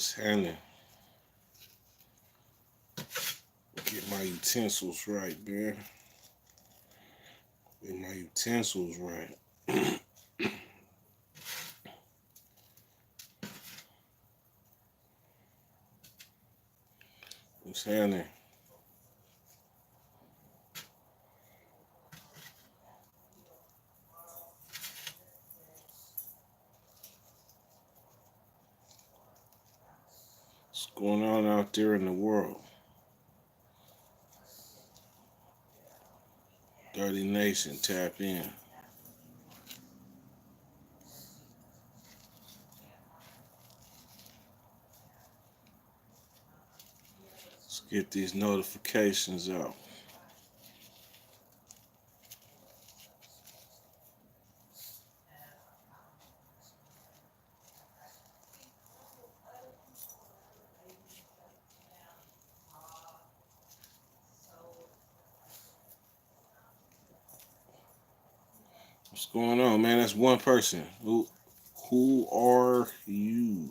What's happening? Get my utensils right, man. Get my utensils right. What's happening? What's going on out there in the world? Dirty Nation, tap in. Let's get these notifications out. What's going on, man? That's one person. Who are you?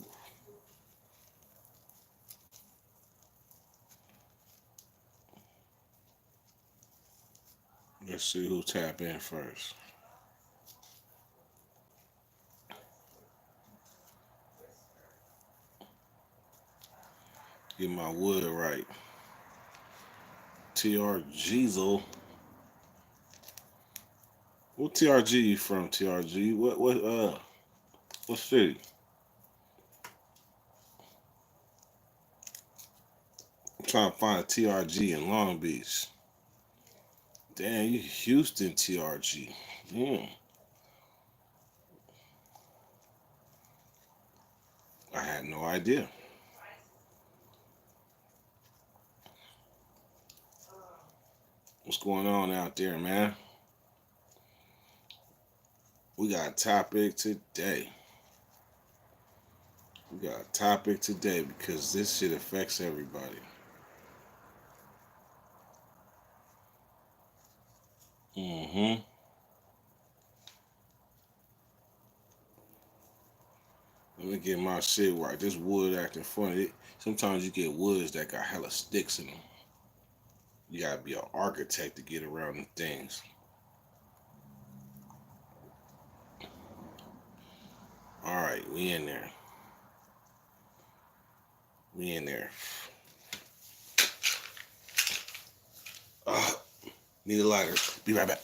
Let's see who tap in first. Get my wood right. TRGzel. What TRG you from, TRG? What city? I'm trying to find a TRG in Long Beach. Damn, you Houston TRG. Damn. I had no idea. What's going on out there, man? We got a topic today. Because this shit affects everybody. Mm-hmm. Let me get my shit right. This wood acting funny. Sometimes you get woods that got hella sticks in them. You gotta be an architect to get around them things. Alright, we in there. Need a lighter. Be right back.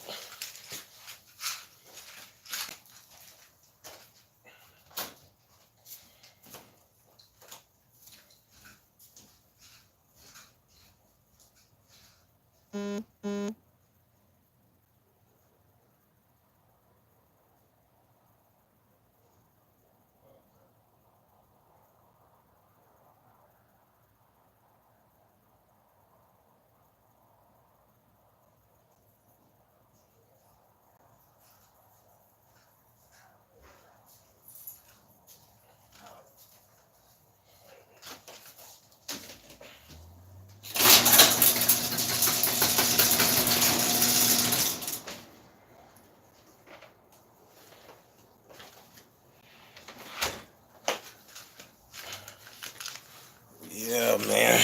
Yeah, man.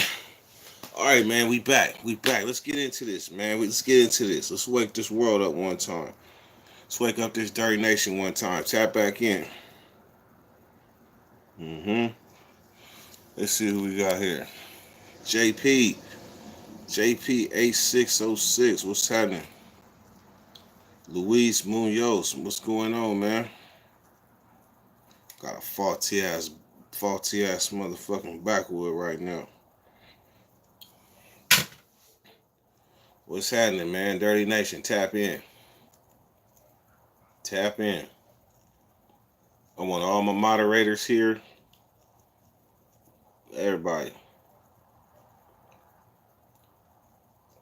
All right, man. We back. Let's get into this, man. Let's wake this world up one time. Let's wake up this dirty nation one time. Tap back in. Mm-hmm. Let's see who we got here. JP. JP8606. What's happening? Luis Munoz. What's going on, man? Got a faulty ass motherfucking backwood right now. What's happening, man? Dirty Nation, tap in. Tap in. I want all my moderators here. Everybody.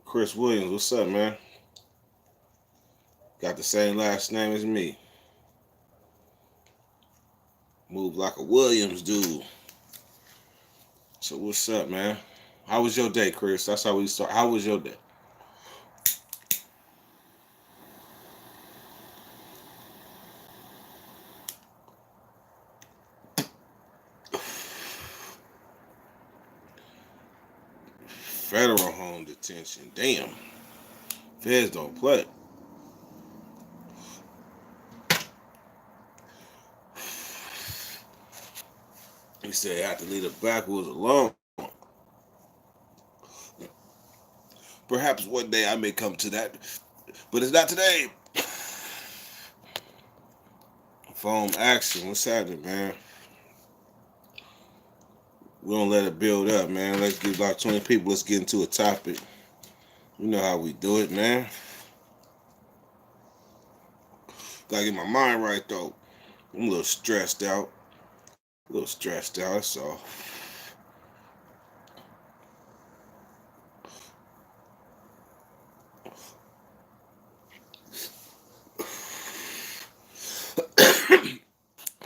Chris Williams, what's up, man? Got the same last name as me. Move like a Williams dude. So what's up, man? How was your day, Chris? That's how we start. How was your day? Federal home detention. Damn. Feds don't play. He said he had to lead it backwards alone. Perhaps one day I may come to that, but it's not today. Foam action. What's happening, man? We don't let it build up, man. Let's get about 20 people. Let's get into a topic. You know how we do it, man. Gotta get my mind right, though. I'm a little stressed out. That's all.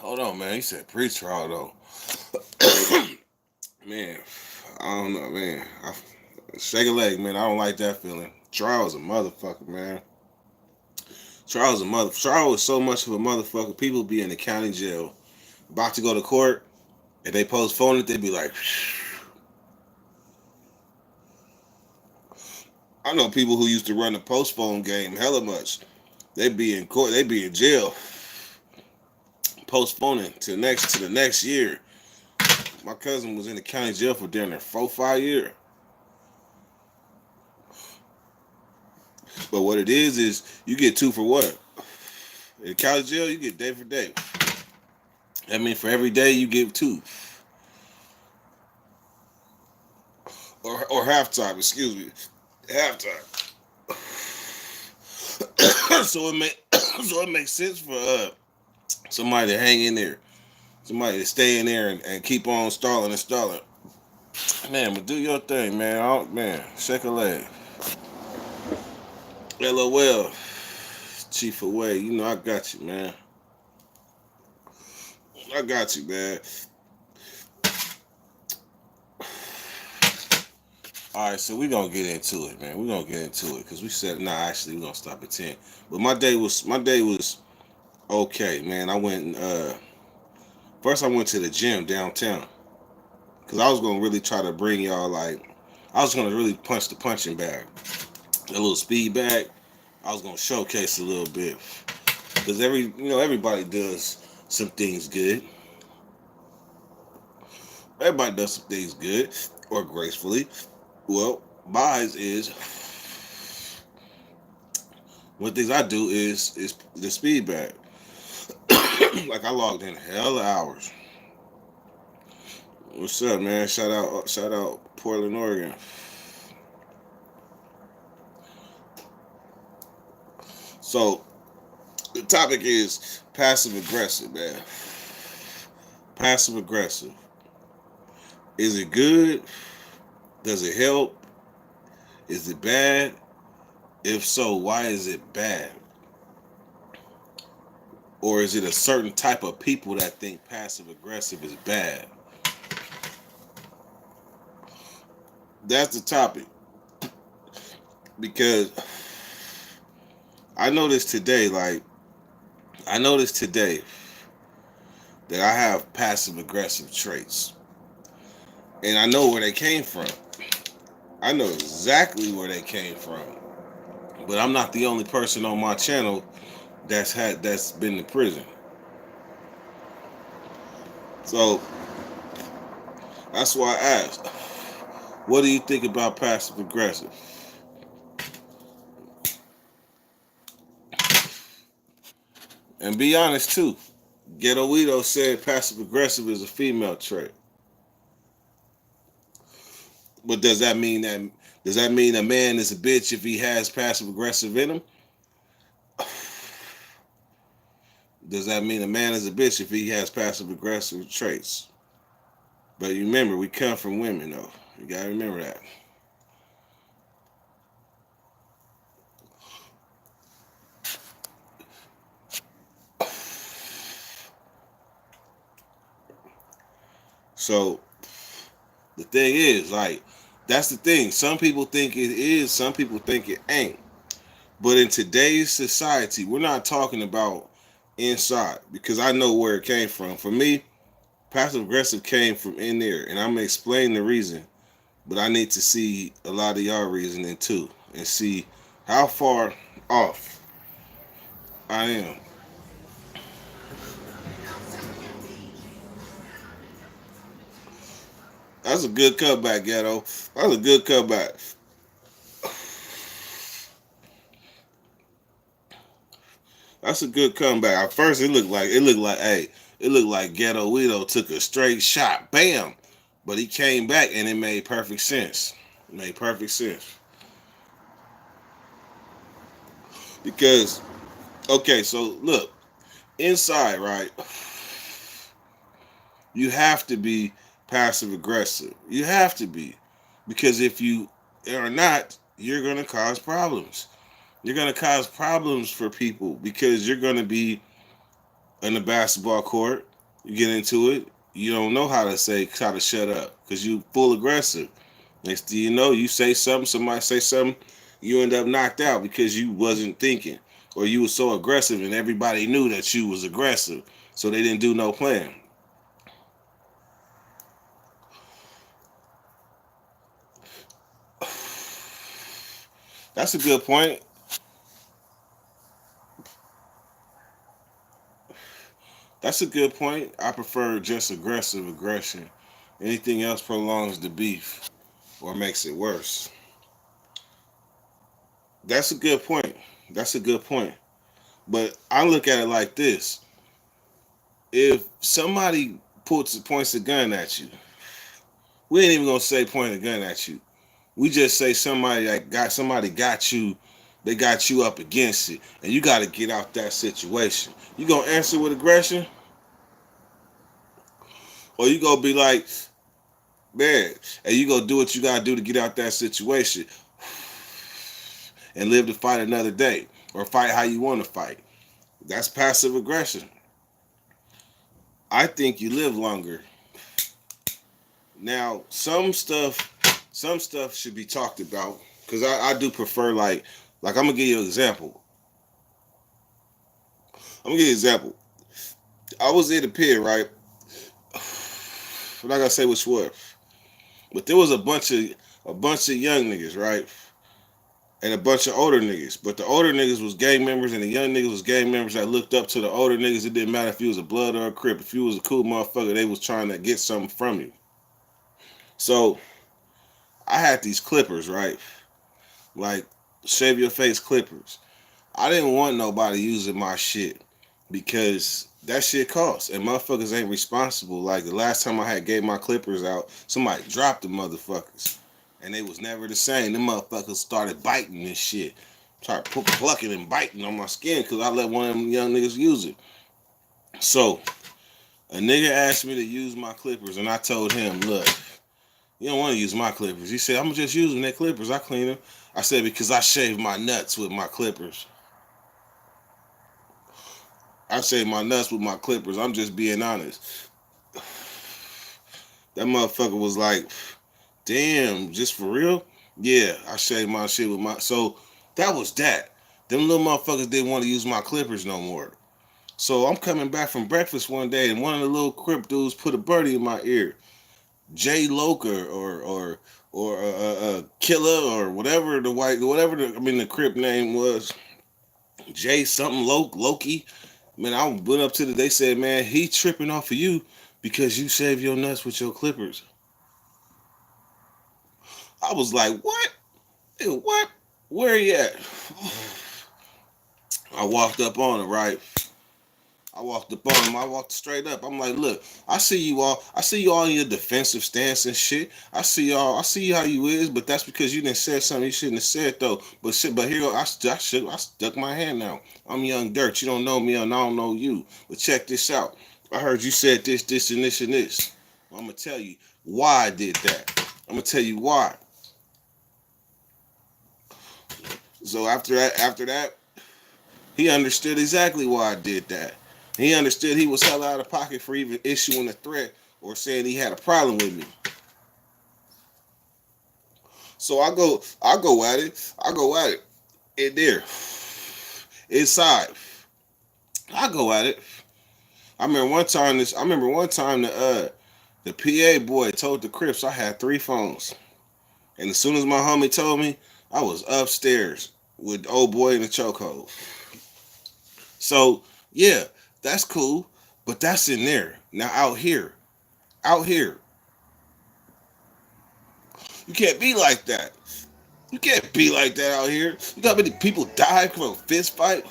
Hold on, man. He said pre-trial, though. Man, I don't know, man. Shake a leg, man. I don't like that feeling. Trial is a motherfucker, man. Trial is so much of a motherfucker. People be in the county jail, about to go to court, and they postpone it. They be like, I know people who used to run the postpone game hella much. They be in court. They be in jail, postponing to the next year. My cousin was in the county jail for damn near 4-5 years. But what it is you get 2 for what? In the county jail, you get day for day. I mean, for every day you get 2. Or halftime, excuse me. Halftime. so it makes sense for somebody to hang in there. Somebody to stay in there and keep on stalling. Man, but do your thing, man. Man, shake a leg. LOL. Chief away. You know I got you, man. I got you, man. All right, so we're going to get into it, man. We're going to get into it because we said, actually, we're going to stop at 10. But my day was okay, man. First I went to the gym downtown because I was going to really try to bring y'all, I was going to really punch the punching bag. A little speed bag. I was going to showcase a little bit because everybody does some things good. Everybody does some things good or gracefully. Well, mine is one things I do is the speed bag. I logged in hella hours. What's up, man? Shout out Portland, Oregon. So the topic is passive aggressive, man. Passive aggressive. Is it good? Does it help? Is it bad? If so, why is it bad? Or is it a certain type of people that think passive aggressive is bad? That's the topic. Because I noticed today that I have passive aggressive traits. And I know where they came from. I know exactly where they came from. But I'm not the only person on my channel that's been to prison. So that's why I asked, what do you think about passive aggressive? And be honest too. Ghetto Weedo said passive aggressive is a female trait. But does that mean a man is a bitch if he has passive aggressive in him? Does that mean a man is a bitch if he has passive aggressive traits? But you remember, we come from women though. You gotta remember that. So the thing is, that's the thing. Some people think it is, some people think it ain't. But in today's society, we're not talking about inside because I know where it came from. For me, passive aggressive came from in there, and I'm gonna explain the reason but I need to see a lot of y'all reasoning too and see how far off I am. That's a good cutback, ghetto. That's a good cutback. That's a good comeback. At first, it looked like Ghetto Weedo took a straight shot, bam, but he came back and it made perfect sense. It made perfect sense because okay, so look inside, right? You have to be passive aggressive. You have to be because if you are not, you're gonna cause problems. You're gonna cause problems for people because you're gonna be in the basketball court, you get into it, you don't know how to shut up because you full aggressive. Next thing you know, you say something, somebody say something, you end up knocked out because you wasn't thinking or you was so aggressive and everybody knew that you was aggressive, so they didn't do no plan. That's a good point. That's a good point. I prefer just aggressive aggression. Anything else prolongs the beef or makes it worse. That's a good point. That's a good point. But I look at it like this: if somebody points a gun at you, we ain't even gonna say point a gun at you. We just say somebody got you, they got you up against it, and you got to get out that situation. You gonna answer with aggression, or you gonna be like, man, and you gonna do what you gotta do to get out that situation and live to fight another day, or fight how you want to fight. That's passive aggression. I think you live longer. Now, some stuff should be talked about because I do prefer like I'm gonna give you an example. I'm gonna give you an example. I was in the pit, right? I'm not gonna say which one, but there was a bunch of young niggas, right? And a bunch of older niggas. But the older niggas was gang members and the young niggas was gang members that looked up to the older niggas. It didn't matter if you was a blood or a crip. If you was a cool motherfucker, they was trying to get something from you. So I had these clippers, right? Like shave your face clippers. I didn't want nobody using my shit because that shit costs and motherfuckers ain't responsible. Like the last time I had gave my clippers out, somebody dropped the motherfuckers and they was never the same. Them motherfuckers started biting this shit. Started plucking and biting on my skin because I let one of them young niggas use it. So a nigga asked me to use my clippers and I told him, look, you don't want to use my clippers. He said, I'm just using their clippers. I clean them. I said, because I shave my nuts with my clippers. I shave my nuts with my clippers. I'm just being honest. That motherfucker was like, damn, just for real? Yeah, I shave my shit with my. So that was that. Them little motherfuckers didn't want to use my clippers no more. So I'm coming back from breakfast one day and one of the little crip dudes put a birdie in my ear. Jay Loker or Killer or whatever the crip name was. Jay something Loki. Man, I went up to they said, man, he tripping off of you because you shave your nuts with your clippers. I was like, what? Ew, what? Where he at? I walked up on him, right? I walked up on him. I walked straight up. I'm like, look, I see you all. I see you all in your defensive stance and shit. I see y'all. I see how you is, but that's because you didn't say something you shouldn't have said though. But shit, but here I stuck my hand out. I'm Young Dirt. You don't know me and I don't know you. But check this out. I heard you said this, and this, and this. I'm gonna tell you why I did that. I'm gonna tell you why. So after that, he understood exactly why I did that. He understood he was held out of pocket for even issuing a threat or saying he had a problem with me. So I go at it. I go at it. In there. Inside. I go at it. I remember one time the PA boy told the Crips I had 3 phones. And as soon as my homie told me, I was upstairs with old boy in the chokehold. So yeah, that's cool, but that's in there. Now out here, you can't be like that. You can't be like that out here. You know how many people die from a fist fight?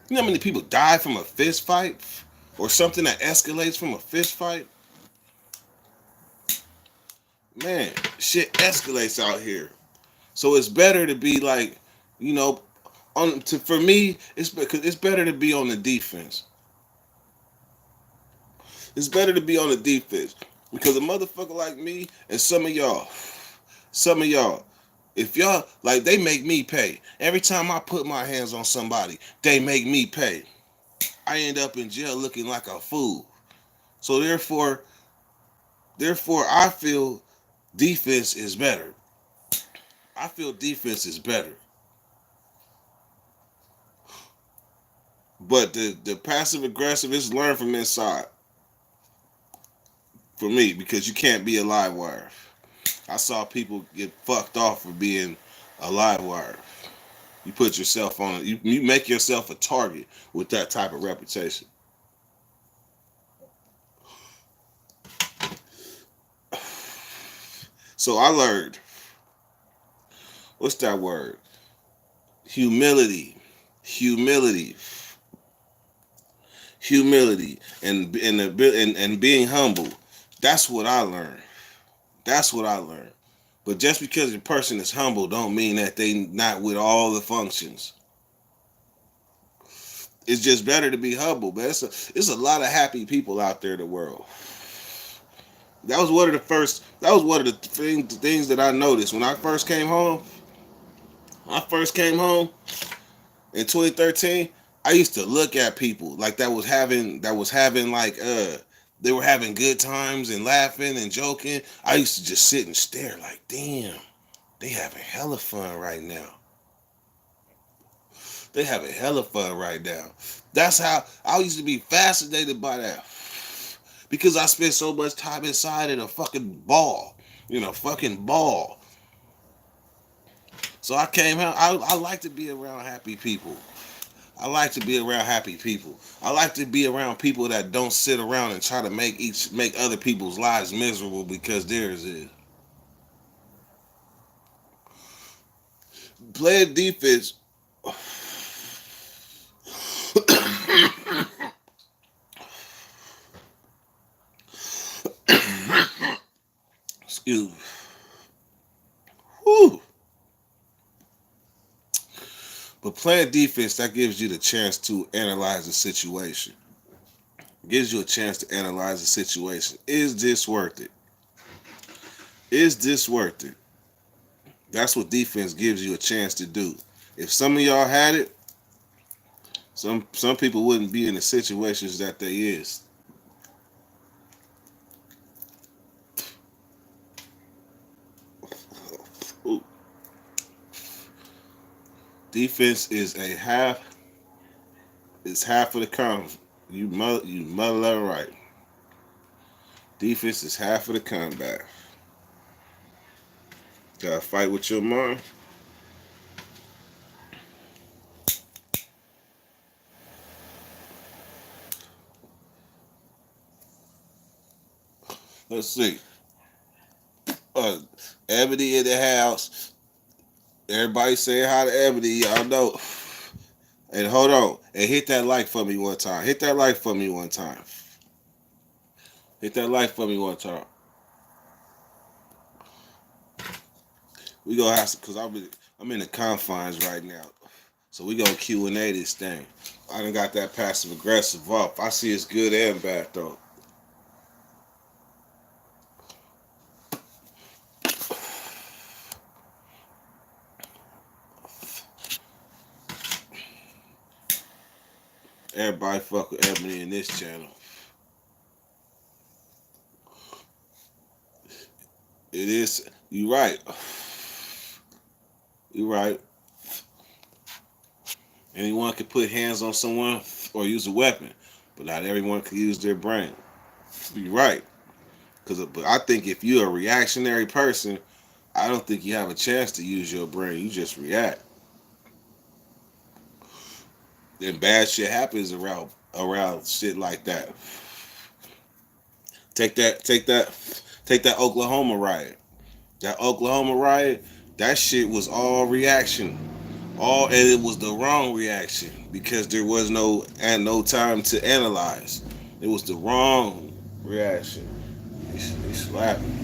You know how many people die from a fist fight? Or something that escalates from a fist fight? Man, shit escalates out here. So it's better to be like, you know, for me, it's because it's better to be on the defense. It's better to be on the defense because a motherfucker like me and some of y'all, if y'all like, they make me pay. Every time I put my hands on somebody, they make me pay. I end up in jail looking like a fool. So therefore, I feel defense is better. I feel defense is better. But the passive aggressive is learned from inside for me because you can't be a live wire. I saw people get fucked off for being a live wire. You put yourself on you make yourself a target with that type of reputation. So I learned, what's that word? Humility. Humility. Humility and being humble. That's what I learned. That's what I learned. But just because a person is humble don't mean that they not with all the functions. It's just better to be humble, man. It's a lot of happy people out there in the world. That was one of the first. That was one of the things that I noticed when I first came home. When I first came home in 2013. I used to look at people like that was having like they were having good times and laughing and joking. I used to just sit and stare like, damn, they having hella fun right now. They having hella fun right now. That's how I used to be fascinated by that. Because I spent so much time inside in a fucking ball. You know, fucking ball. So I came out. I like to be around happy people. I like to be around happy people. I like to be around people that don't sit around and try to make other people's lives miserable because theirs is. Playing defense. Excuse me. Whew. But playing defense, that gives you the chance to analyze the situation. Gives you a chance to analyze the situation. Is this worth it? Is this worth it? That's what defense gives you a chance to do. If some of y'all had it, some people wouldn't be in the situations that they is. Ooh. Defense is half of the combat. You mother right. Defense is half of the combat. Gotta fight with your mind. Let's see. Uh, Ebony in the house. Everybody saying hi to Ebony. Y'all know. And hold on. And hit that like for me one time. Hit that like for me one time. Hit that like for me one time. We gonna have to, cause I'm in the confines right now. So we gonna Q&A this thing. I done got that passive aggressive off. I see it's good and bad though. Everybody fuck with Ebony in this channel. It is. You right. You right. Anyone can put hands on someone or use a weapon, but not everyone can use their brain. You right. But I think if you're a reactionary person, I don't think you have a chance to use your brain. You just react. Then bad shit happens around shit like that. Take that, take that, take that Oklahoma riot. That Oklahoma riot, that shit was all reaction. And it was the wrong reaction because there was no time to analyze. It was the wrong reaction. He slapped me.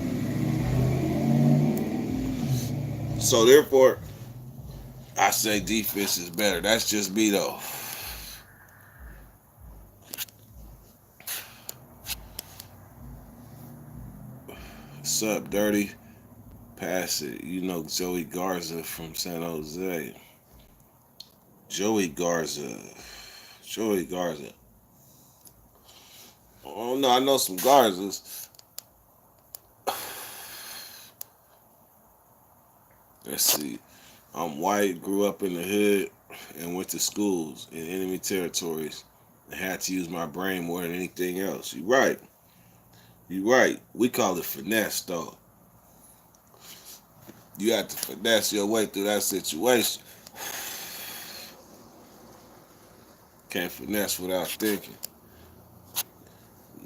So therefore, I say defense is better. That's just me though. What's up, dirty? Pass it. You know Joey Garza from San Jose. Joey Garza. Joey Garza. Oh no, I know some Garzas. Let's see. I'm white, grew up in the hood, and went to schools in enemy territories. I had to use my brain more than anything else. You right. You right. We call it finesse though. You have to finesse your way through that situation. Can't finesse without thinking.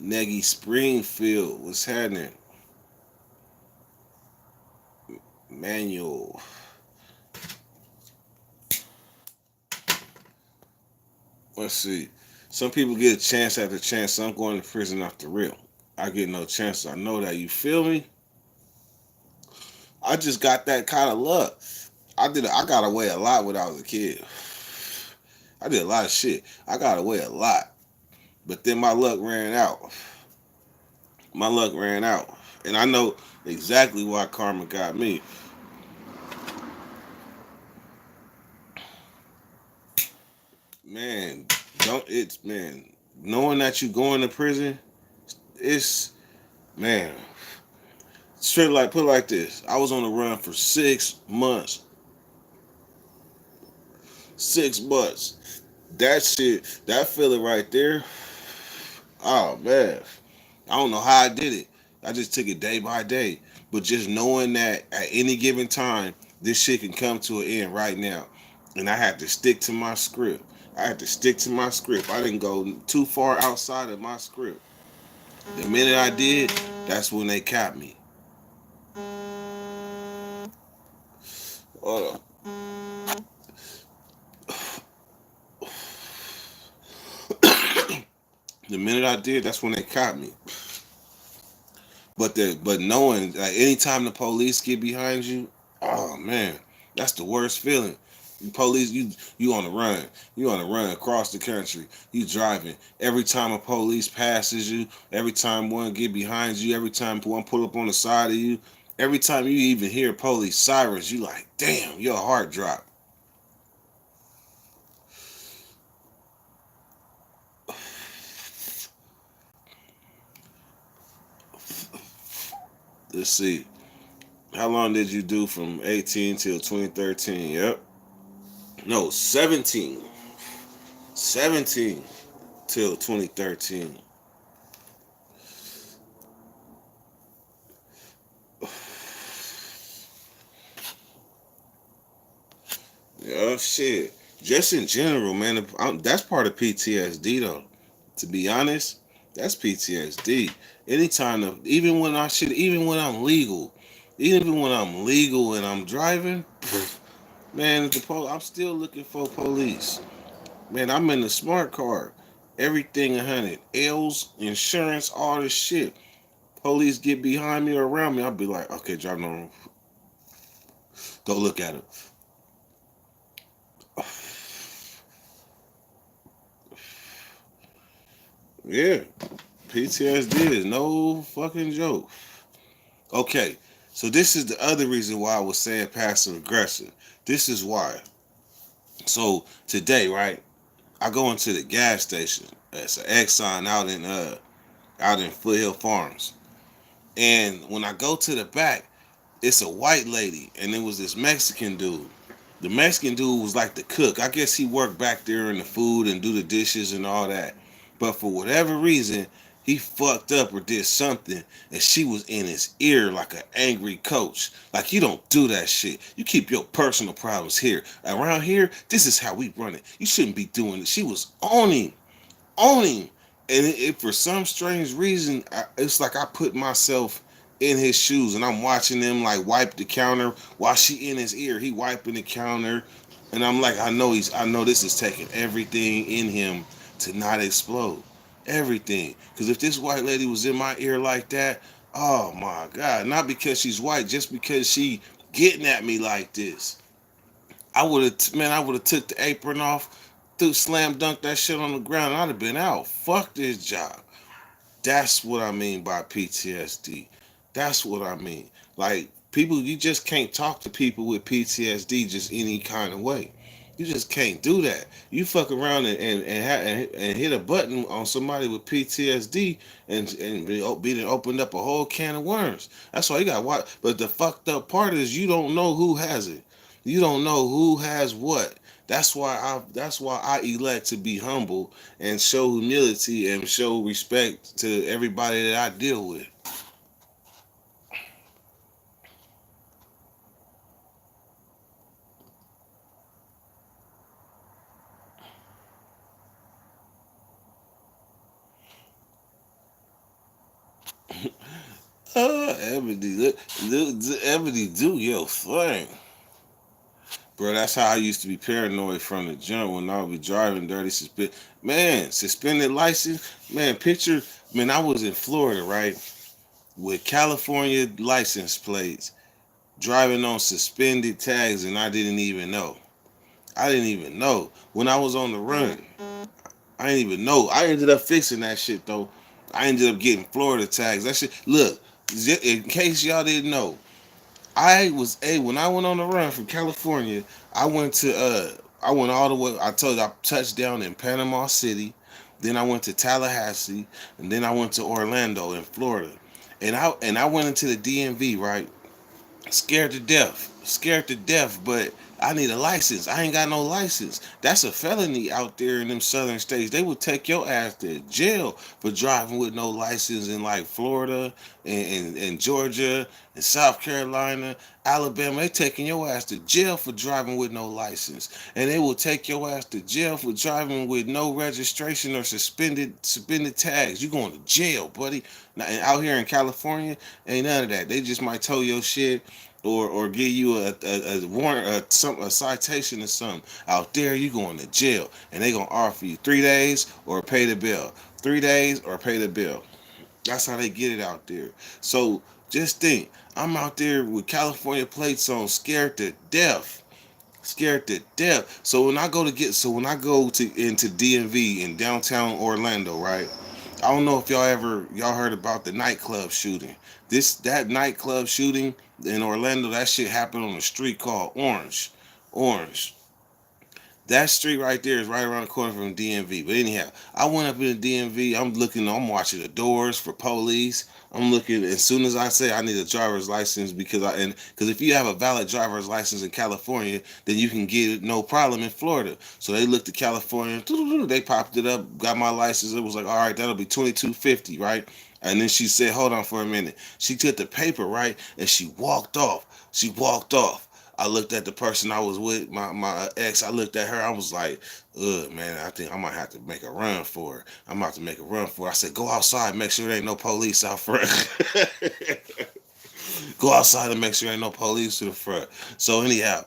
Neggy Springfield, what's happening? Manual. Let's see. Some people get a chance after chance. Some going to prison off the real. I get no chances. I know that. You feel me? I just got that kind of luck. I got away a lot when I was a kid. I did a lot of shit. I got away a lot. But then my luck ran out. My luck ran out. And I know exactly why karma got me. Man, knowing that you going to prison, it's man. Straight like put it like this. I was on the run for 6 months. 6 months. That shit, that feeling right there. Oh man. I don't know how I did it. I just took it day by day. But just knowing that at any given time, this shit can come to an end right now. And I had to stick to my script. I had to stick to my script. I didn't go too far outside of my script. The minute I did, that's when they caught me. Hold on. The minute I did, that's when they caught me. But knowing like anytime the police get behind you, oh man, that's the worst feeling. Police, you on the run. You on the run across the country. You driving. Every time a police passes you, every time one get behind you, every time one pull up on the side of you, every time you even hear police sirens, you like, damn, your heart drop. Let's see. How long did you do from 18 till 2013? Yep. No, 17. 17 till 2013. Yeah, shit. Just in general, man. That's part of PTSD, though. To be honest, that's PTSD. Anytime, even when I'm legal, even when I'm legal and I'm driving, man, I'm still looking for police. Man, I'm in the smart car. Everything 100. L's, insurance, all this shit. Police get behind me or around me, I'll be like, okay, drive normal. Go look at it. Yeah, PTSD is no fucking joke. Okay, so this is the other reason why I was saying passive aggressive. This is why. So today, right, I go into the gas station. It's an Exxon out in Foothill Farms. And when I go to the back, it's a white lady, and it was this Mexican dude. The Mexican dude was like the cook. I guess he worked back there in the food and do the dishes and all that. But for whatever reason, he fucked up or did something, and she was in his ear like an angry coach. Like, you don't do that shit. You keep your personal problems here. Around here, this is how we run it. You shouldn't be doing it. She was on him. And for some strange reason, it's like I put myself in his shoes and I'm watching him like wipe the counter while she in his ear. He wiping the counter, and I'm like, I know this is taking everything in him to not explode. Everything. Because if this white lady was in my ear like that, oh my God, not because she's white, just because she getting at me like this. I would have took the apron off, threw slam dunked that shit on the ground, and I'd have been out. Fuck this job. That's what I mean by PTSD. That's what I mean. Like, people, you just can't talk to people with PTSD just any kind of way. You just can't do that. You fuck around and hit a button on somebody with PTSD and be opened up a whole can of worms. That's why you got to watch. But the fucked up part is you don't know who has it. You don't know who has what. That's why I elect to be humble and show humility and show respect to everybody that I deal with. Ebony, Ebony, do your thing, bro. That's how I used to be paranoid from the jump when I would be driving dirty suspended license. Man, picture, man, I was in Florida, right, with California license plates, driving on suspended tags, and I didn't even know. I didn't even know when I was on the run. I didn't even know. I ended up fixing that shit though. I ended up getting Florida tags. That shit. Look, in case y'all didn't know, when I went on the run from California. I went all the way. I told you I touched down in Panama City, then I went to Tallahassee, and then I went to Orlando in Florida, and I went into the DMV, right, scared to death, but I need a license. I ain't got no license. That's a felony out there in them southern states. They would take your ass to jail for driving with no license in like Florida and Georgia and South Carolina, Alabama. They taking your ass to jail for driving with no license. And they will take your ass to jail for driving with no registration or suspended tags. You going to jail, buddy. Now, and out here in California, ain't none of that. They just might tow your shit or give you a warrant, a citation or something. Out there, you going to jail, and they gonna offer you 3 days or pay the bill. 3 days or pay the bill. That's how they get it out there. So just think, I'm out there with California plates on, scared to death. Scared to death. So when I go to into DMV in downtown Orlando, right? I don't know if y'all heard about the nightclub shooting. That nightclub shooting in Orlando, that shit happened on a street called Orange. Orange. That street right there is right around the corner from DMV. But anyhow, I went up in the DMV. I'm watching the doors for police. I'm looking as soon as I say I need a driver's license because if you have a valid driver's license in California, then you can get it no problem in Florida. So they looked at California, they popped it up, got my license. It was like, all right, that'll be 2250, right? And then she said, hold on for a minute. She took the paper, right, and she walked off. She walked off. I looked at the person I was with, my ex. I looked at her. I was like, ugh, man, I think I might have to make a run for her. I'm about to make a run for her. I said, go outside, make sure there ain't no police out front. Go outside and make sure there ain't no police to the front. So anyhow,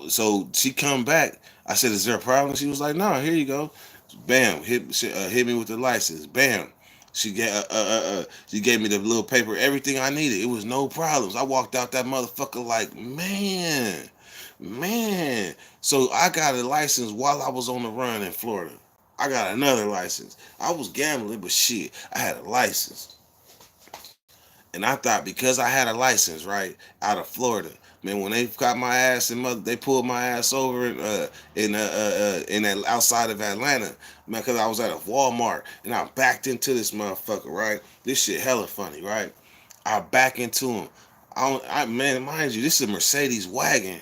so she come back. I said, is there a problem? She was like, no, here you go. Bam, hit me with the license. Bam. She gave me the little paper, everything I needed. It was no problems. I walked out that motherfucker like, man. So I got a license while I was on the run in Florida. I got another license. I was gambling, but shit, I had a license. And I thought because I had a license, right, out of Florida, man, when they got my ass they pulled my ass over in that outside of Atlanta, man, because I was at a Walmart and I backed into this motherfucker, right? This shit hella funny, right? I back into him. Man, mind you, this is a Mercedes wagon.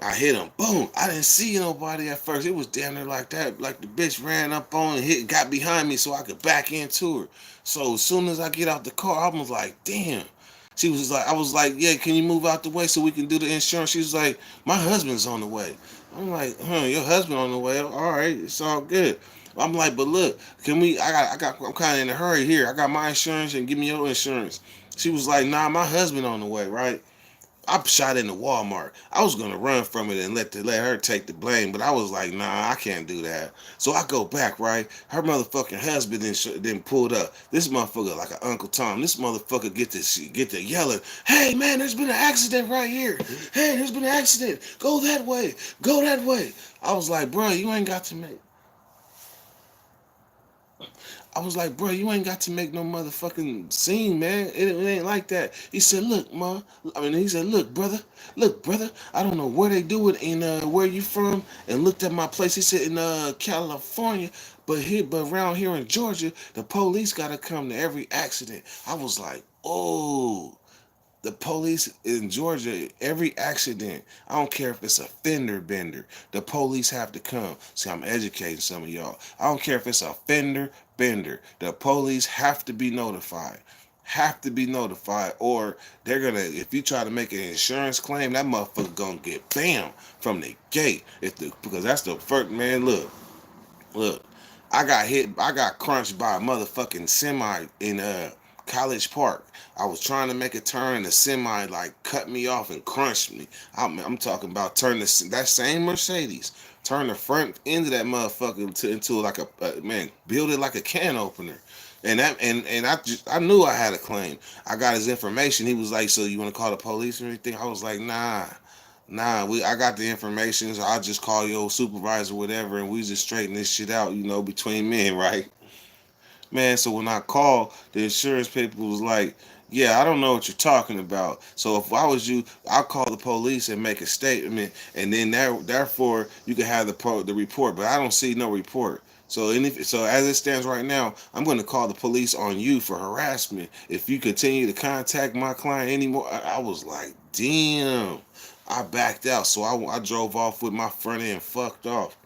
I hit him. Boom. I didn't see nobody at first. It was damn near like that. Like the bitch ran up on and got behind me so I could back into her. So as soon as I get out the car, I was like, damn. She was like, I was like, yeah, can you move out the way so we can do the insurance? She was like, my husband's on the way. I'm like, your husband on the way? All right, it's all good. I'm like, but look, can we? I'm kind of in a hurry here. I got my insurance and give me your insurance. She was like, nah, my husband on the way, right? I shot into Walmart. I was gonna run from it and let her take the blame, but I was like, nah, I can't do that. So I go back, right? Her motherfucking husband then pulled up. This motherfucker like an Uncle Tom. This motherfucker get to yelling, hey man, there's been an accident right here. Hey, there's been an accident. Go that way. Go that way. I was like, bro, you ain't got to make. I was like, bro, you ain't got to make no motherfucking scene, man. It ain't like that. He said, look, ma. He said, look, brother. I don't know where they do it in where you from, and looked at my place. He said in California, but around here in Georgia, the police gotta come to every accident. I was like, oh. The police in Georgia, every accident, I don't care if it's a fender bender, the police have to come. See, I'm educating some of y'all. I don't care if it's a fender bender, the police have to be notified. Have to be notified, or they're gonna. If you try to make an insurance claim, that motherfucker gonna get bam from the gate. Because that's the first man. Look, I got hit. I got crunched by a motherfucking semi in College Park. I was trying to make a turn, and the semi like cut me off and crunched me. I'm talking about turn that same Mercedes, turn the front end of that motherfucker into like man, build it like a can opener. And I knew I had a claim. I got his information. He was like, "So you want to call the police or anything?" I was like, "Nah." Nah, I got the information, so I'll just call your supervisor, whatever, and we just straighten this shit out, between men, right? Man, so when I called, the insurance people was like, yeah, I don't know what you're talking about. So if I was you, I'll call the police and make a statement, and then therefore you can have the report. But I don't see no report. So as it stands right now, I'm going to call the police on you for harassment. If you continue to contact my client anymore, I was like, damn. I backed out, so I drove off with my front end fucked off.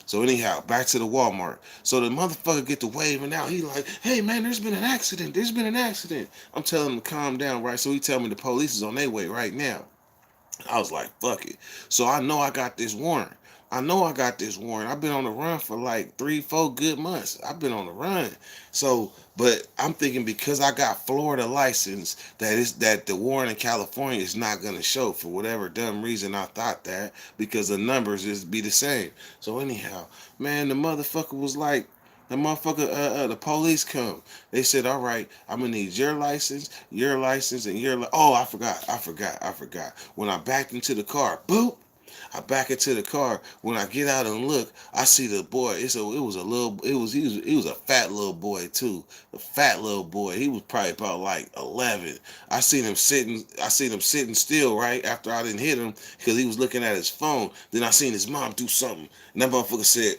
So anyhow, back to the Walmart. So the motherfucker get to waving out. He like, hey man, there's been an accident. There's been an accident. I'm telling him to calm down, right? So he tell me the police is on their way right now. I was like, fuck it. So I know I got this warrant. I've been on the run for like 3, 4 good months. I've been on the run. So, but I'm thinking because I got Florida license that the warrant in California is not gonna show for whatever dumb reason. I thought that because the numbers is be the same. So anyhow, man, the police come. They said, all right, I'm gonna need your license, and oh, I forgot. When I backed into the car, boop. I back into the car. When I get out and look, I see the boy. He was a fat little boy too. A fat little boy. He was probably about like 11. I seen him sitting still right after I didn't hit him because he was looking at his phone. Then I seen his mom do something, and that motherfucker said.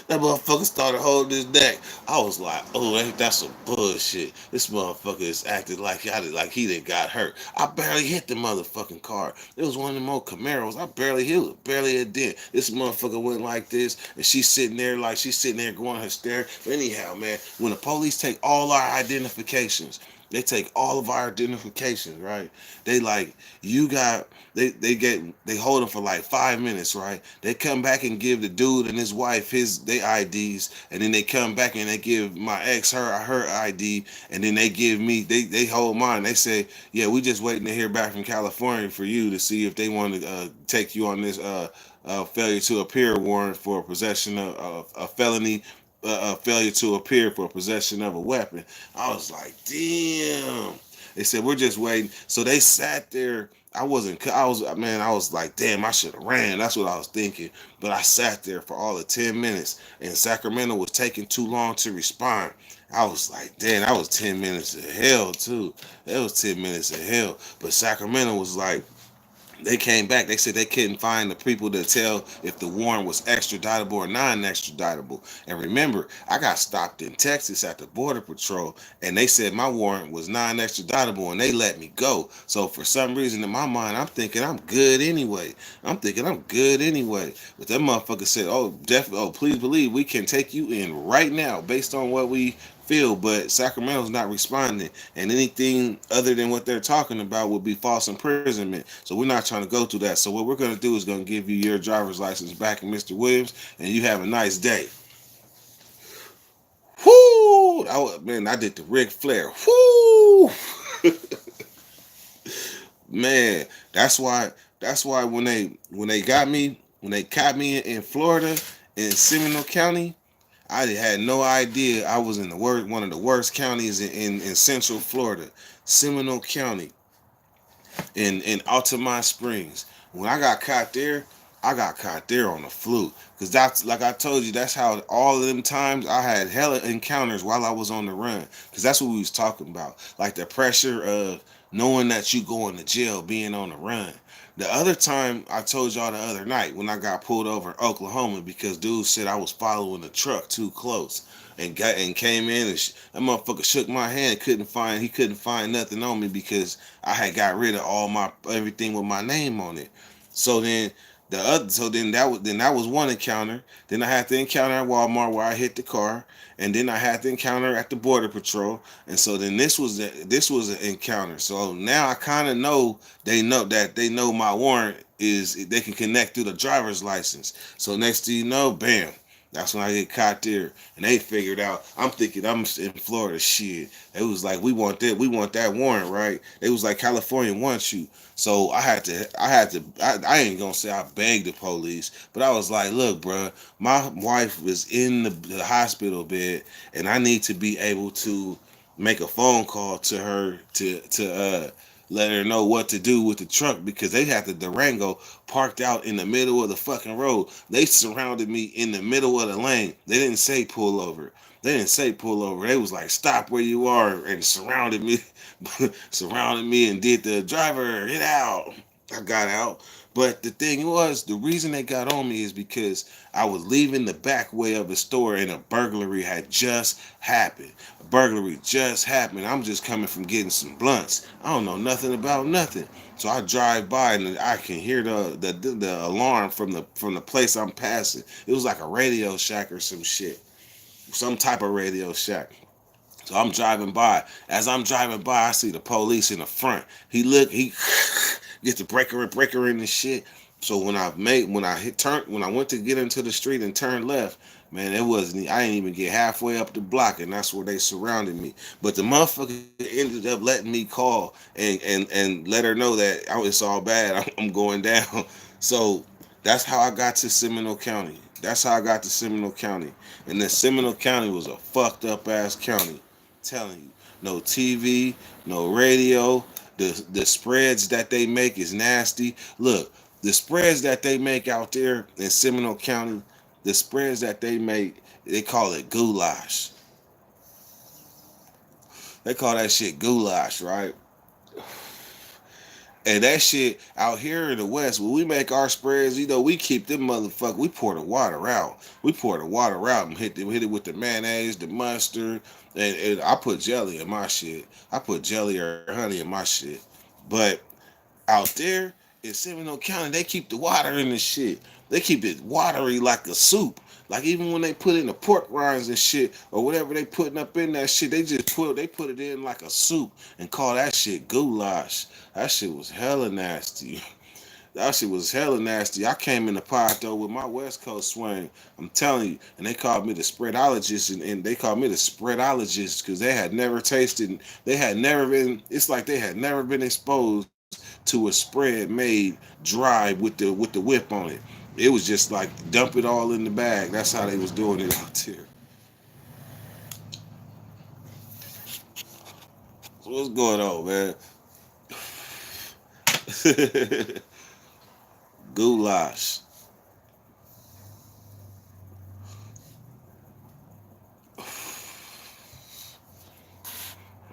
That motherfucker started holding his neck. I was like, oh, that's some bullshit. This motherfucker is acting like he done got hurt. I barely hit the motherfucking car. It was one of them old Camaros. I barely hit it, barely a dent. This motherfucker went like this, and she's sitting there going her stare. But anyhow, man, when the police take all our identifications, they take all of our identifications, right? They like you got they hold him for like 5 minutes, right? They come back and give the dude and his wife their IDs, and then they come back and they give my ex her ID, and then they give me they hold mine. They say, yeah, we just waiting to hear back from California for you to see if they want to take you on this failure to appear warrant for possession of a felony failure to appear for possession of a weapon. I was like, damn. They said, we're just waiting. So they sat there. I was like, damn, I should have ran. That's what I was thinking. But I sat there for all of 10 minutes, and Sacramento was taking too long to respond. I was like, damn, that was 10 minutes of hell, too. That was 10 minutes of hell. But Sacramento was like, They came back. They said they couldn't find the people to tell if the warrant was extraditable or non-extraditable. And remember, I got stopped in Texas at the Border Patrol, and they said my warrant was non-extraditable, and they let me go. So for some reason in my mind, I'm thinking I'm good anyway. I'm thinking I'm good anyway. But that motherfucker said, "Oh, definitely. Oh, please believe we can take you in right now based on what we feel." But Sacramento's not responding, and anything other than what they're talking about would be false imprisonment. So we're not trying to go through that. So what we're going to do is going to give you your driver's license back, Mr. Williams, and you have a nice day. Whoo! Man, I did the Ric Flair. Whoo! Man, that's why. That's why when they got me when they caught me in Florida in Seminole County, I had no idea I was in the worst one of the worst counties in Central Florida, Seminole County. In Altamont Springs. When I got caught there on the fluke. Cause that's like I told you, that's how all of them times I had hella encounters while I was on the run. Cause that's what we was talking about. Like the pressure of knowing that you going to jail, being on the run. The other time I told y'all the other night when I got pulled over in Oklahoma because dude said I was following the truck too close and came in and that motherfucker shook my hand. He couldn't find nothing on me because I had got rid of all my everything with my name on it. So then that was one encounter. Then I had the encounter at Walmart where I hit the car, and then I had the encounter at the Border Patrol, and so then this was an encounter. So now I kind of know they know my warrant is they can connect through the driver's license. So next thing you know, bam. That's when I get caught there, and they figured out. I'm thinking I'm in Florida. Shit, it was like we want that warrant, right? It was like California wants you. So I ain't gonna say I begged the police, but I was like, look, bro, my wife was in the hospital bed, and I need to be able to make a phone call to her to let her know what to do with the truck because they had the Durango parked out in the middle of the fucking road. They surrounded me in the middle of the lane. They didn't say pull over. They didn't say pull over. They was like stop where you are and surrounded me, surrounded me and did the driver get out. I got out. But the thing was, the reason they got on me is because I was leaving the back way of the store and a burglary had just happened. A burglary just happened. I'm just coming from getting some blunts. I don't know nothing about nothing. So I drive by and I can hear the alarm from the place I'm passing. It was like a Radio Shack or some shit, some type of Radio Shack. So I'm driving by. As I'm driving by, I see the police in the front. He gets the breaker in the shit. So when I went to get into the street and turn left, man, I didn't even get halfway up the block, and that's where they surrounded me. But the motherfucker ended up letting me call and let her know that it's all bad. I'm going down. So that's how I got to Seminole County. That's how I got to Seminole County. And then Seminole County was a fucked up ass county. Telling you, no TV, no radio. The spreads that they make is nasty. Look, the spreads that they make out there in Seminole County, the spreads that they make, they call it goulash. They call that shit goulash, right? And that shit out here in the West, when we make our spreads, we keep them motherfuckers. We pour the water out. We pour the water out and hit it with the mayonnaise, the mustard, and I put jelly in my shit. I put jelly or honey in my shit. But out there in Seminole County, they keep the water in the shit. They keep it watery like a soup. Like even when they put in the pork rinds and shit or whatever they putting up in that shit, they put it in like a soup and call that shit goulash. That shit was hella nasty. That shit was hella nasty. I came in the pod though with my West Coast swing. I'm telling you, and they called me the spreadologist, and they called me the spreadologist because they had never tasted. They had never been. It's like they had never been exposed to a spread made dry with the whip on it. It was just like dump it all in the bag. That's how they was doing it out there. So what's going on, man? Goulash.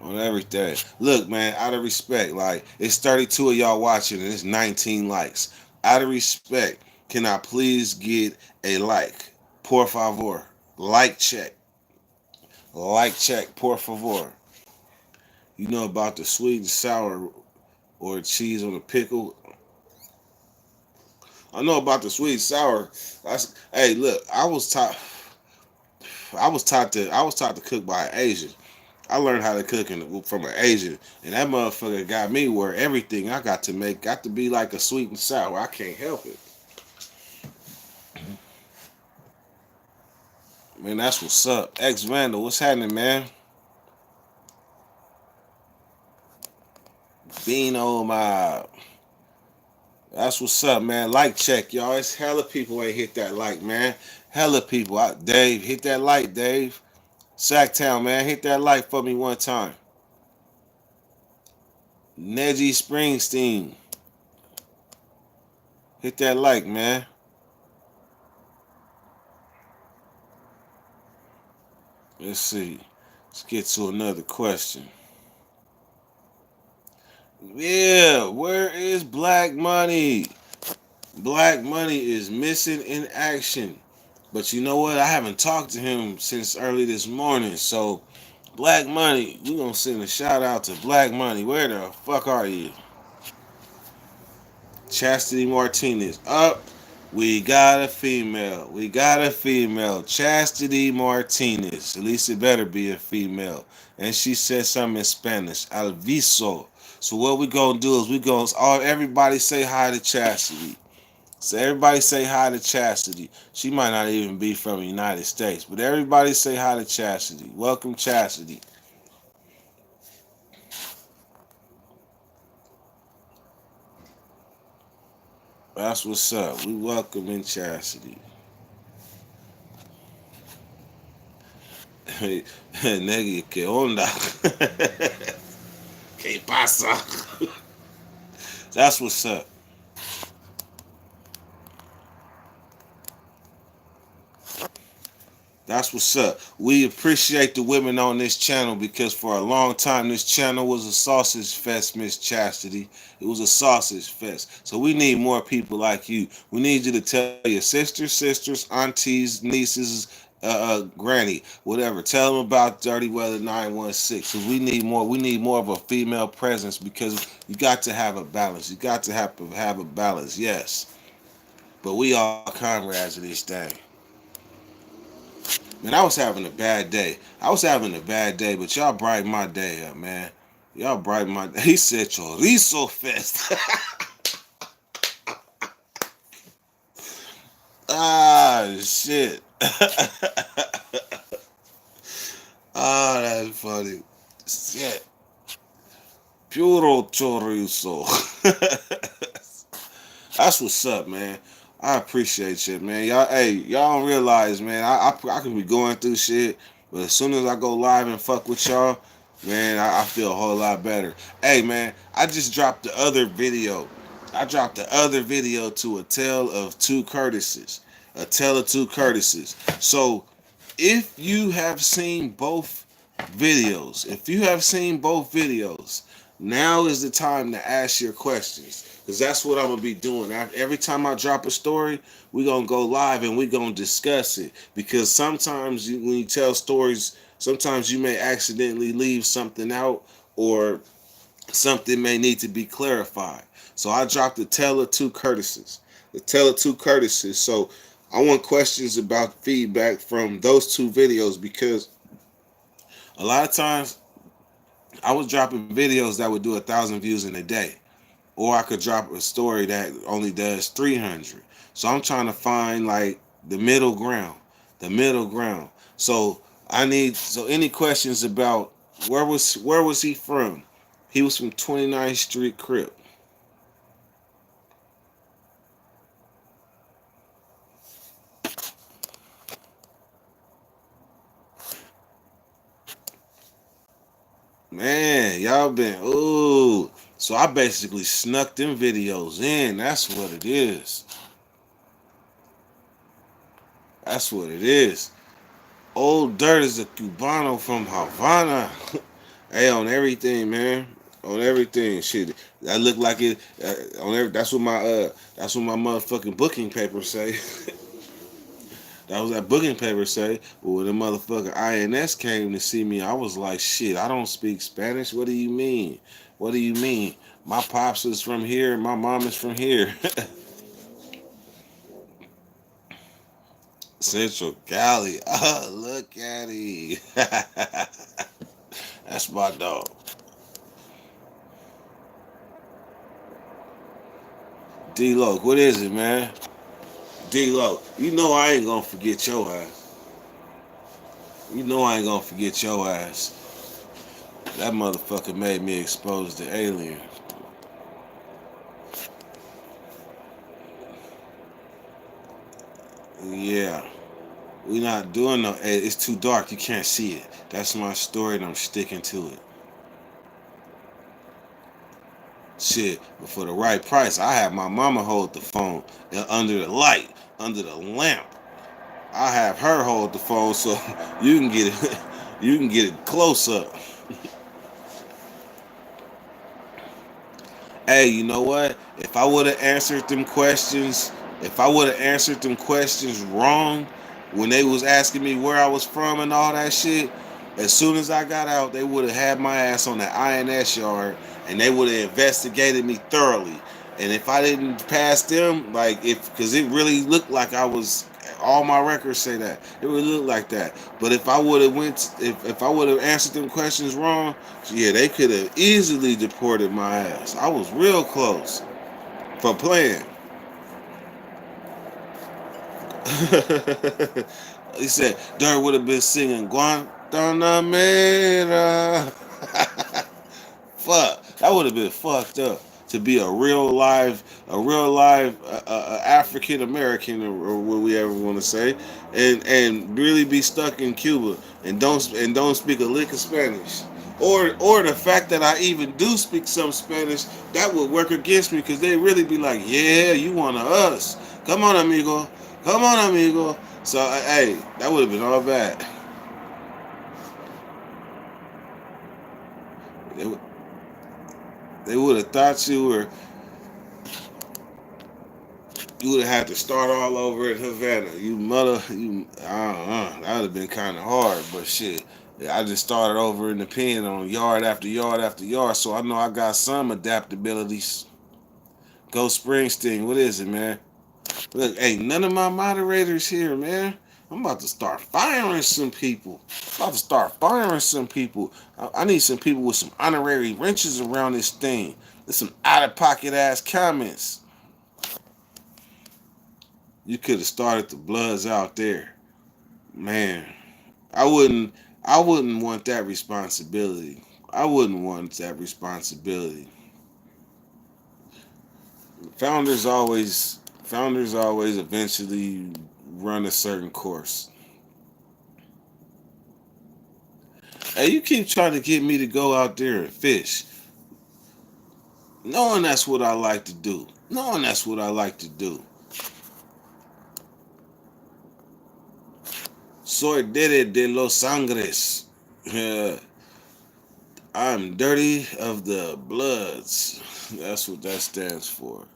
on everything. Look, man, out of respect, like it's 32 of y'all watching and it's 19 likes. Out of respect, can I please get a like? Por favor. Like check. Like check, por favor. You know about the sweet and sour or cheese on the pickle. I know about the sweet and sour. Hey, look, I was taught to cook by an Asian. I learned how to cook from an Asian, and that motherfucker got me where everything I got to make got to be like a sweet and sour. I can't help it, man. That's what's up. Ex Vandal, what's happening, man? Beano, my. That's what's up, man. Like check, y'all. It's hella people ain't hit that like, man. Hella people. Dave, hit that like, Dave. Sacktown, man, hit that like for me one time. Neji Springsteen, hit that like, man. Let's see. Let's get to another question. Yeah, where is Black Money? Black Money is missing in action. But you know what? I haven't talked to him since early this morning. So, Black Money, we gonna send a shout out to Black Money. Where the fuck are you? Chastity Martinez. Up. We got a female. We got a female. Chastity Martinez. At least it better be a female. And she said something in Spanish. Alviso. So what we gonna do is we gonna everybody say hi to Chastity. So everybody say hi to Chastity. She might not even be from the United States, but everybody say hi to Chastity. Welcome Chastity. That's what's up. We welcome in Chastity. Nigga, ¿qué onda? ¿Qué pasa? That's what's up. That's what's up. We appreciate the women on this channel because for a long time this channel was a sausage fest, Miss Chastity. It was a sausage fest. So we need more people like you. We need you to tell your sisters, aunties, nieces, granny, whatever. Tell them about Dirty Weather 916. Cause we need more. We need more of a female presence because you got to have a balance. You got to have a balance. Yes, but we all comrades of this thing. Man, I was having a bad day. I was having a bad day, but y'all brighten my day up, man. Y'all brighten my day. He said chorizo fest. Ah, shit. Ah, that's funny. Shit. Puro chorizo. That's what's up, man. I appreciate you, man. Y'all, hey, y'all don't realize, man. I can be going through shit, but as soon as I go live and fuck with y'all, man, I feel a whole lot better. Hey, man, I just dropped the other video. I dropped the other video to a tale of two Curtises. A tale of two Curtises. So, if you have seen both videos, now is the time to ask your questions. Because that's what I'm going to be doing. Every time I drop a story, we're going to go live and we're going to discuss it. Because sometimes when you tell stories, sometimes you may accidentally leave something out or something may need to be clarified. So I dropped the Tale of Two Curtises. The Tale of Two Curtises. So I want questions about feedback from those two videos because a lot of times I was dropping videos that would do 1,000 views in a day. Or I could drop a story that only does 300. So I'm trying to find like the middle ground. The middle ground. So any questions about where was he from? He was from 29th Street Crip. Man, y'all been ooh. So I basically snuck them videos in. That's what it is. That's what it is. Old Dirt is a Cubano from Havana. Hey, on everything, man. On everything, shit. I look like it. On every. That's what my That's what my motherfucking booking paper say. That was that booking paper say. But when the motherfucking INS came to see me, I was like, shit. I don't speak Spanish. What do you mean? What do you mean? My pops is from here. My mom is from here. Central Cali. Oh, look at him. That's my dog. D-Lo, what is it, man? D-Lo, you know I ain't gonna forget your ass. You know I ain't gonna forget your ass. That motherfucker made me expose the alien. Yeah. We not doing no. It's too dark. You can't see it. That's my story, and I'm sticking to it. Shit, but for the right price, I have my mama hold the phone under the light, under the lamp. I have her hold the phone so you can get it. You can get it close up. Hey, you know what? If I would have answered them questions, if I would have answered them questions wrong when they was asking me where I was from and all that shit, as soon as I got out, they would have had my ass on the INS yard and they would have investigated me thoroughly. And if I didn't pass them, like if because it really looked like I was all my records say that. It would look like that. But if I would have if I would have answered them questions wrong, yeah, they could have easily deported my ass. I was real close for playing. He said Dirk would have been singing Guantanamera. Fuck, that would have been fucked up to be a real live African American, or what we ever want to say, and really be stuck in Cuba and don't speak a lick of Spanish. Or the fact that I even do speak some Spanish, that would work against me because they really be like, yeah, you one of us. Come on, amigo. Come on, amigo. So, hey, that would have been all bad. They, they would have thought you would have had to start all over in Havana. You mother, you, I don't know. That would have been kind of hard, but shit. I just started over in the pen on yard after yard after yard, so I know I got some adaptabilities. Go Springsteen, what is it, man? Look, hey, none of my moderators here, man. I'm about to start firing some people. I'm about to start firing some people. I need some people with some honorary wrenches around this thing. There's some out of pocket ass comments. You could have started the Bloods out there, man. I wouldn't. I wouldn't want that responsibility. I wouldn't want that responsibility. Founders always eventually run a certain course. Hey, you keep trying to get me to go out there and fish, knowing that's what I like to do. Knowing that's what I like to do. Soy Dede de los Sangres. I'm dirty of the bloods. That's what that stands for.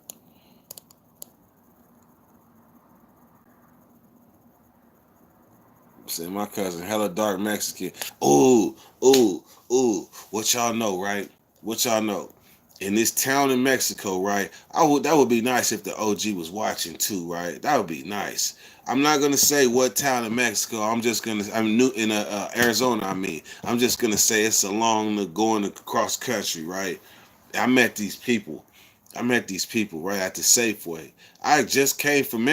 Say my cousin, hella dark Mexican. Ooh, ooh, ooh. What y'all know, right? What y'all know? In this town in Mexico, right? That would be nice if the OG was watching too, right? That would be nice. I'm not gonna say what town in Mexico. I'm new in Arizona. I'm just gonna say it's along the going across country, right? I met these people. I met these people right at the Safeway. I just came from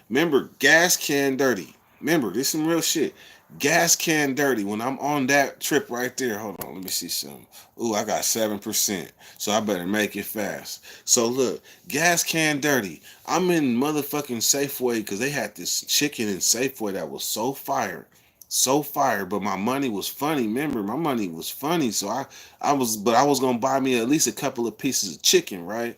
remember gas can dirty. Remember, this some real shit. Gas can dirty. When I'm on that trip right there, hold on, let me see something. Ooh, I got 7%. So I better make it fast. So look, gas can dirty. I'm in motherfucking Safeway because they had this chicken in Safeway that was so fire. So fire, but my money was funny. Remember, my money was funny. So I was gonna buy me at least a couple of pieces of chicken, right?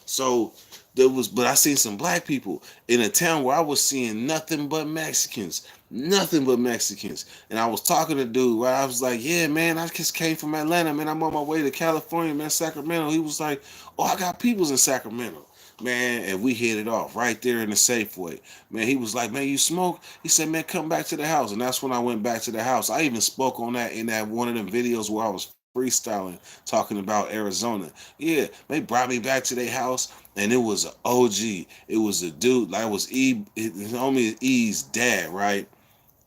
So But I seen some black people in a town where I was seeing nothing but Mexicans, nothing but Mexicans. And I was talking to dude, right? I was like, yeah, man, I just came from Atlanta, man. I'm on my way to California, man, Sacramento. He was like, oh, I got peoples in Sacramento. Man, and we hit it off right there in the Safeway. Man, he was like, man, you smoke? He said, man, come back to the house. And that's when I went back to the house. I even spoke on that in that one of them videos where I was freestyling, talking about Arizona. Yeah, they brought me back to their house, and it was an OG. It was a dude, like it was his homie E's dad, right?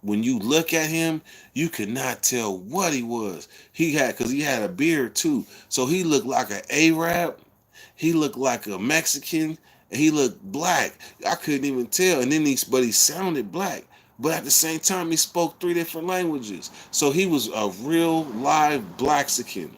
When you look at him, you could not tell what he was. Because he had a beard too. So he looked like an Arab, he looked like a Mexican, and he looked black. I couldn't even tell. And then but he sounded black. But at the same time, he spoke three different languages. So he was a real live Blaxican.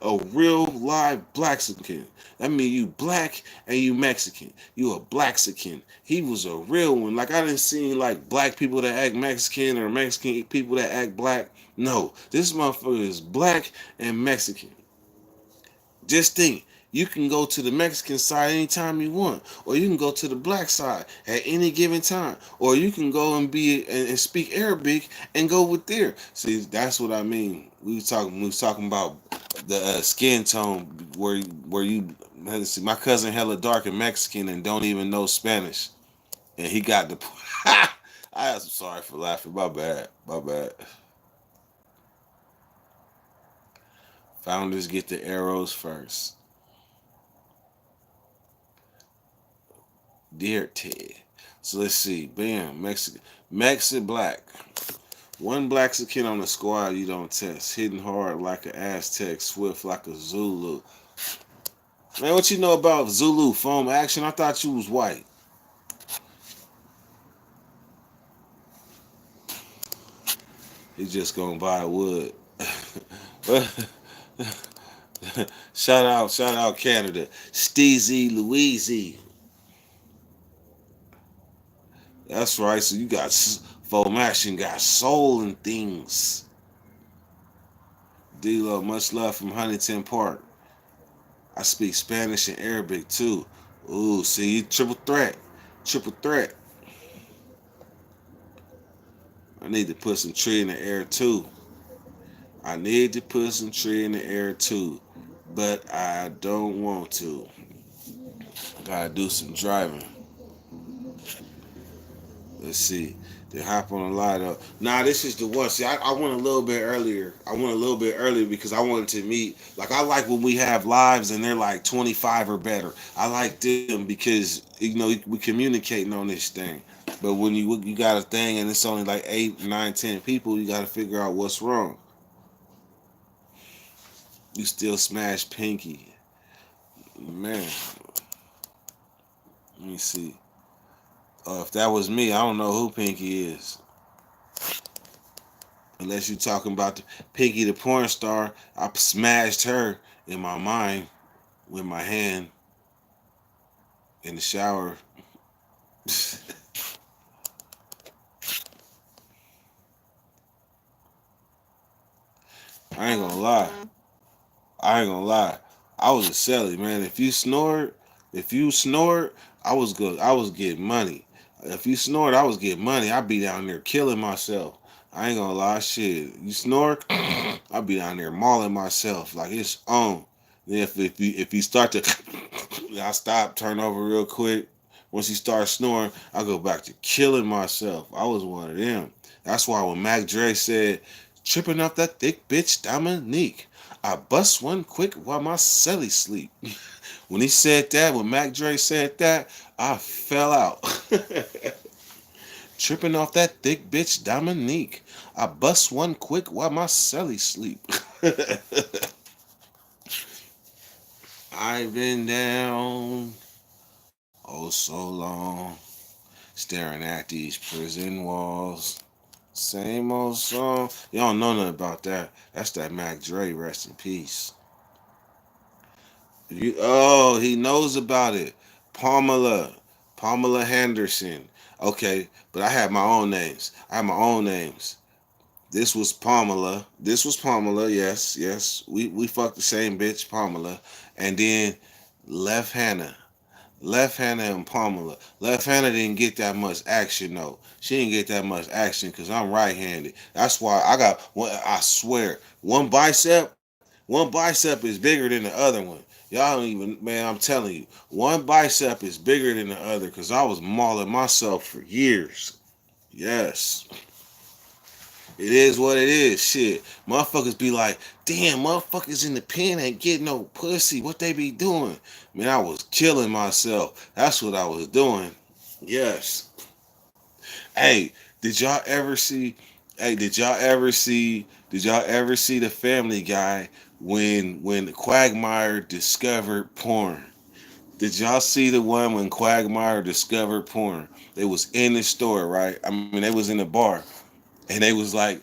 A real live Blaxican. That mean you black and you Mexican. You a Blaxican. He was a real one. Like I didn't see like black people that act Mexican or Mexican people that act black. No, this motherfucker is black and Mexican. Just think, you can go to the Mexican side anytime you want, or you can go to the black side at any given time, or you can go and and speak Arabic and go with there. See, that's what I mean. We was talking about the skin tone where you. Let's see, my cousin hella dark and Mexican and don't even know Spanish, and he got the. I'm sorry for laughing. My bad. My bad. Founders get the arrows first. Dear Ted. So let's see. Bam. Mexican black. One Blaxican on the squad you don't test. Hitting hard like an Aztec. Swift like a Zulu. Man, what you know about Zulu foam action? I thought you was white. He just gonna buy wood. Shout out Canada. Steezy Louise. That's right. So you got foam action, got soul and things. D-Lo, much love from Huntington Park. I speak Spanish and Arabic too. Ooh, see, you triple threat. Triple threat. I need to put some tree in the air too. I need to put some tree in the air too. But I don't want to. Gotta do some driving. Let's see. Then hop on the light up. Nah, this is the one. See, I went a little bit earlier. I went a little bit earlier because I wanted to meet. Like, I like when we have lives and they're like 25 or better. I like them because, we communicating on this thing. But when you got a thing and it's only like 8, 9, 10 people, you got to figure out what's wrong. You still smash Pinky. Man, let me see. If that was me, I don't know who Pinky is. Unless you're talking about Pinky the porn star, I smashed her in my mind with my hand in the shower. I ain't gonna lie. I ain't gonna lie. I was a celly, man. If you snored, I was good. I was getting money. If you snored, I was getting money. I'd be down there killing myself. I ain't gonna lie, shit. You snore, I'd be down there mauling myself like it's on. Then if you start to, I stop, turn over real quick. Once you start snoring, I go back to killing myself. I was one of them. That's why when Mac Dre said, "Tripping off that thick bitch Dominique," I bust one quick while my celly sleep. When he said that, when Mac Dre said that, I fell out. Tripping off that thick bitch Dominique. I bust one quick while my celly sleep. I've been down oh so long, staring at these prison walls. Same old song. You don't know nothing about that. That's that Mac Dre, rest in peace. He knows about it. Pamela. Pamela Henderson. Okay, but I have my own names. I have my own names. This was Pamela. This was Pamela. Yes, yes. We fucked the same bitch, Pamela. And then Left Hannah. Left Hannah and Pamela. Left Hannah didn't get that much action though. She didn't get that much action because I'm right-handed. That's why I got one. I swear, one bicep is bigger than the other one. Y'all don't even, man. I'm telling you, one bicep is bigger than the other because I was mauling myself for years. Yes. It is what it is. Shit. Motherfuckers be like, damn, motherfuckers in the pen ain't getting no pussy. What they be doing? Man, I was killing myself. That's what I was doing. Yes. Hey, did y'all ever see did y'all ever see the Family Guy when Quagmire discovered porn? Did y'all see the one when Quagmire discovered porn? They was in the store, right? I mean, they was in the bar, and they was like,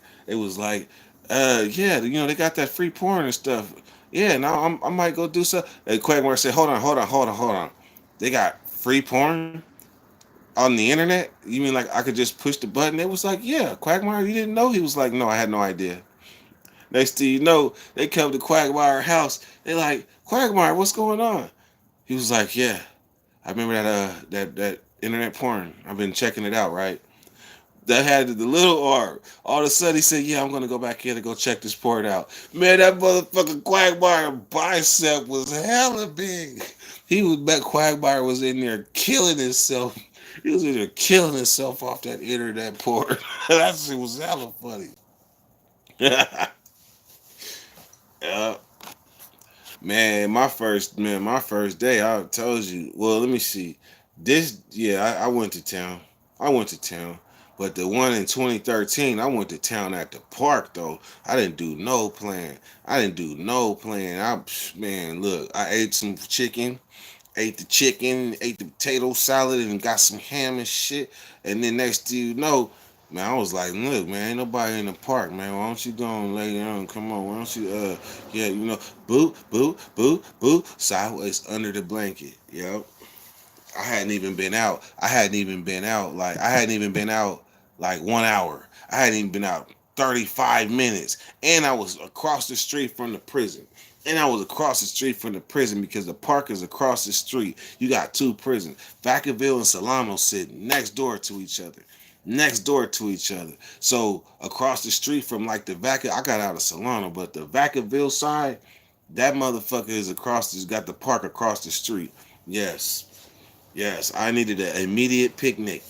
yeah, you know, they got that free porn and stuff. Yeah, now I might go do something. And Quagmire said, hold on. They got free porn on the internet? You mean like I could just push the button? It was like, yeah, Quagmire, you didn't know? He was like, no, I had no idea. Next thing you know, they come to Quagmire house. They like, Quagmire, what's going on? He was like, yeah, I remember that internet porn. I've been checking it out, right? That had the little R. All of a sudden he said, yeah, I'm gonna go back in and go check this port out. Man, that motherfucking Quagmire bicep was hella big. He was back. Quagmire was in there killing himself. He was in there killing himself off that internet port. That shit was hella funny. Yeah. My first day, I told you. Well, let me see. I went to town. I went to town. But the one in 2013, I went to town at the park though. I didn't do no plan. I didn't do no plan. Man, look, I ate some chicken, ate the chicken, ate the potato salad, and got some ham and shit. And then next thing you know, man, I was like, look, man, ain't nobody in the park, man. Why don't you go and lay down? Come on, why don't you, yeah, you know, boo, boo, boo, boo, sideways under the blanket. Yep. I hadn't even been out. I hadn't even been out like 1 hour. I hadn't even been out 35 minutes. And I was across the street from the prison. Because the park is across the street. You got two prisons. Vacaville and Solano sitting next door to each other. Next door to each other. So across the street from like the I got out of Solano, but the Vacaville side, that motherfucker is got the park across the street. Yes. Yes, I needed an immediate picnic.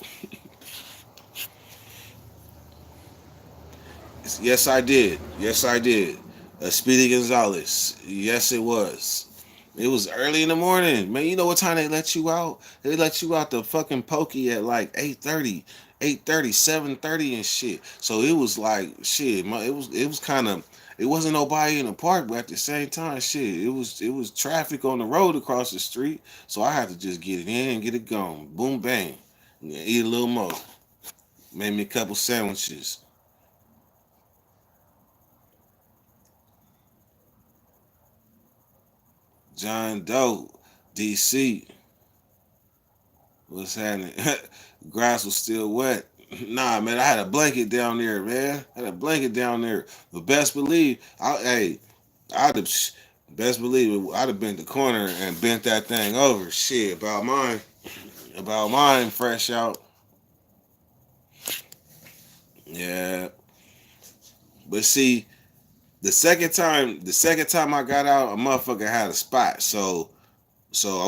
Yes, I did. Yes, I did. Speedy Gonzalez. Yes, it was. It was early in the morning. Man, you know what time they let you out? They let you out the fucking pokey at like 8:30, 8:30, 7:30 and shit. So it was like shit. It was kind of it wasn't nobody in the park, but at the same time, shit, it was traffic on the road across the street. So I had to just get it in and get it gone. Boom bang. Yeah, eat a little more. Made me a couple sandwiches. John Doe, DC. What's happening? Grass was still wet. Nah, man, I had a blanket down there, man. I had a blanket down there. But I'd have, best believe it, I'd have bent the corner and bent that thing over. Shit, about mine, fresh out. Yeah, but see, the second time I got out, a motherfucker had a spot. So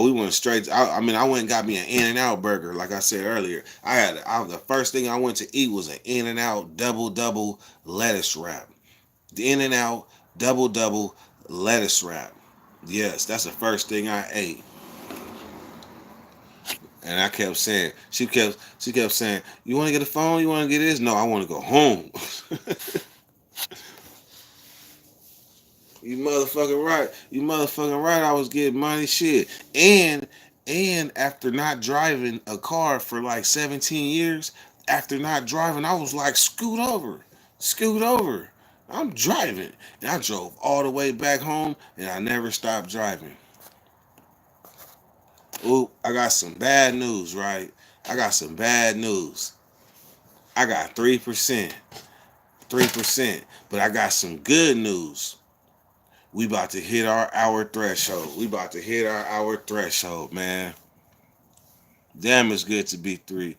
we went straight. I mean, I went and got me an In-N-Out burger, like I said earlier. The first thing I went to eat was an In-N-Out double lettuce wrap. The In-N-Out double lettuce wrap. Yes, that's the first thing I ate. And I kept saying, she kept saying, you want to get a phone? You want to get this? No, I want to go home. You motherfucking right. You motherfucking right. I was getting money shit. And after not driving a car for like 17 years, after not driving, I was like, scoot over. Scoot over. I'm driving. And I drove all the way back home and I never stopped driving. Ooh, I got some bad news, right? I got some bad news. I got 3%. 3%. But I got some good news. We about to hit our hour threshold. We about to hit our hour threshold, man. Damn, it's good to be three.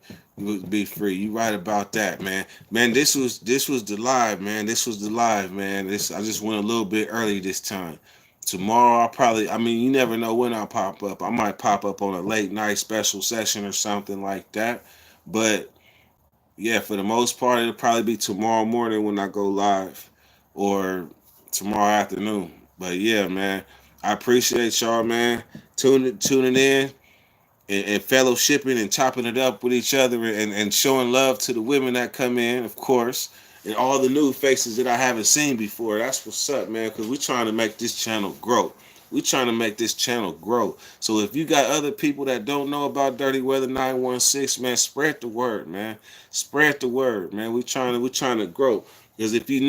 Be free. You right about that, man. Man, this was the live, man. This was the live, man. This I just went a little bit early this time. Tomorrow I'll probably I mean you never know when I'll pop up. I might pop up on a late night special session or something like that. But yeah, for the most part it'll probably be tomorrow morning when I go live or tomorrow afternoon. But yeah, man. I appreciate y'all, man. Tuning in and fellowshipping and chopping it up with each other and showing love to the women that come in, of course, and all the new faces that I haven't seen before. That's what's up, man, because we're trying to make this channel grow. We're trying to make this channel grow. So if you got other people that don't know about Dirty Weather 916, man, spread the word, man. Spread the word, man. We're trying to grow. Because if you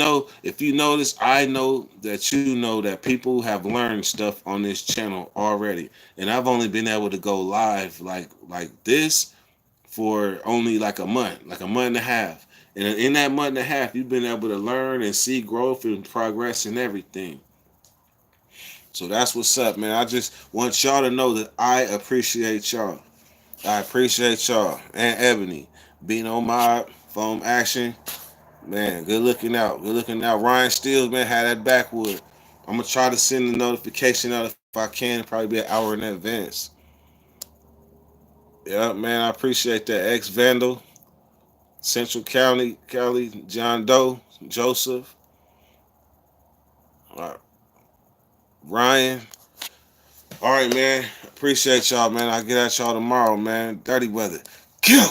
notice, I know that you know that people have learned stuff on this channel already, and I've only been able to go live like this for only like a month and a half. And in that month and a half, you've been able to learn and see growth and progress and everything. So that's what's up, man. I just want y'all to know that I appreciate y'all. I appreciate y'all and Ebony being on my phone action. Man, good looking out. Good looking out. Ryan Steele, man, had that backwood. I'm gonna try to send the notification out if I can. Probably be an hour in advance. Yeah, man, I appreciate that. Ex Vandal, Central County, Cali, John Doe, Joseph, uh, Ryan. All right, man. Appreciate y'all, man. I'll get at y'all tomorrow, man. Dirty weather. Kill.